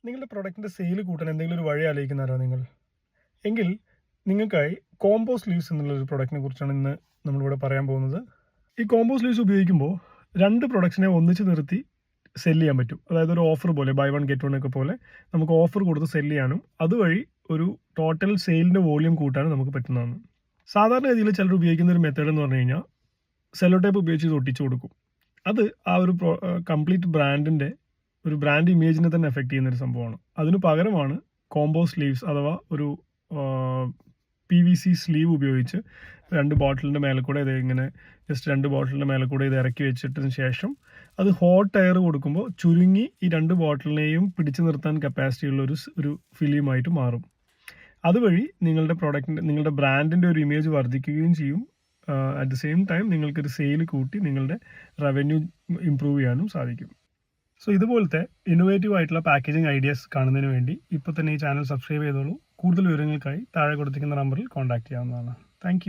നിങ്ങളുടെ പ്രൊഡക്റ്റിൻ്റെ സെയിൽ കൂട്ടാൻ എന്തെങ്കിലും ഒരു വഴി ആലോചിക്കുന്നവരാണ് നിങ്ങൾ എങ്കിൽ നിങ്ങൾക്കായി കോംബോ സ്ലീവ്സ് എന്നുള്ളൊരു പ്രൊഡക്റ്റിനെ കുറിച്ചാണ് ഇന്ന് നമ്മളിവിടെ പറയാൻ പോകുന്നത്. ഈ കോംബോ സ്ലീവ്സ് ഉപയോഗിക്കുമ്പോൾ രണ്ട് പ്രൊഡക്ട്സിനെ ഒന്നിച്ച് നിർത്തി സെല് ചെയ്യാൻ പറ്റും. അതായത് ഒരു ഓഫർ പോലെ ബൈ വൺ ഗെറ്റ് വൺ ഒക്കെ പോലെ നമുക്ക് ഓഫർ കൊടുത്ത് സെല് ചെയ്യാനും അതുവഴി ഒരു ടോട്ടൽ സെയിലിൻ്റെ വോളിയം കൂട്ടാനും നമുക്ക് പറ്റുന്നതാണ്. സാധാരണഗതിയിൽ ചിലർ ഉപയോഗിക്കുന്ന ഒരു മെത്തേഡ് എന്ന് പറഞ്ഞു കഴിഞ്ഞാൽ സെല്ലോ ടേപ്പ് ഉപയോഗിച്ച് ഇത് ഒട്ടിച്ചു കൊടുക്കും. അത് ആ ഒരു കംപ്ലീറ്റ് ബ്രാൻഡിൻ്റെ ഒരു ബ്രാൻഡ് ഇമേജിനെ തന്നെ എഫക്റ്റ് ചെയ്യുന്നൊരു സംഭവമാണ്. അതിന് പകരമാണ് കോംബോ സ്ലീവ്സ് അഥവാ ഒരു PVC സ്ലീവ് ഉപയോഗിച്ച് രണ്ട് ബോട്ടിലിൻ്റെ മേലെ കൂടെ ഇത് ഇങ്ങനെ ജസ്റ്റ് രണ്ട് ബോട്ടിലിൻ്റെ മേലെ കൂടെ ഇത് ഇറക്കി വെച്ചിട്ടതിന് ശേഷം അത് ഹോട്ട് എയർ കൊടുക്കുമ്പോൾ ചുരുങ്ങി ഈ രണ്ട് ബോട്ടിലിനെയും പിടിച്ചു നിർത്താൻ കപ്പാസിറ്റി ഉള്ള ഒരു ഫിലിമായിട്ട് മാറും. അതുവഴി നിങ്ങളുടെ ബ്രാൻഡിൻ്റെ ഒരു ഇമേജ് വർദ്ധിക്കുകയും ചെയ്യും. അറ്റ് ദ സെയിം ടൈം നിങ്ങൾക്കൊരു സെയിൽ കൂട്ടി നിങ്ങളുടെ റവന്യൂ ഇമ്പ്രൂവ് ചെയ്യാനും സാധിക്കും. സോ ഇതുപോലത്തെ ഇന്നോവേറ്റീവ് ആയിട്ടുള്ള പാക്കേജിങ് ഐഡിയാസ് കാണുന്നതിന് വേണ്ടി ഇപ്പോൾ തന്നെ ഈ ചാനൽ സബ്സ്ക്രൈബ് ചെയ്തോളൂ. കൂടുതൽ വിവരങ്ങൾക്കായി താഴെ കൊടുത്തിരിക്കുന്ന നമ്പറിൽ കോൺടാക്ട് ചെയ്യാവുന്നതാണ്. താങ്ക്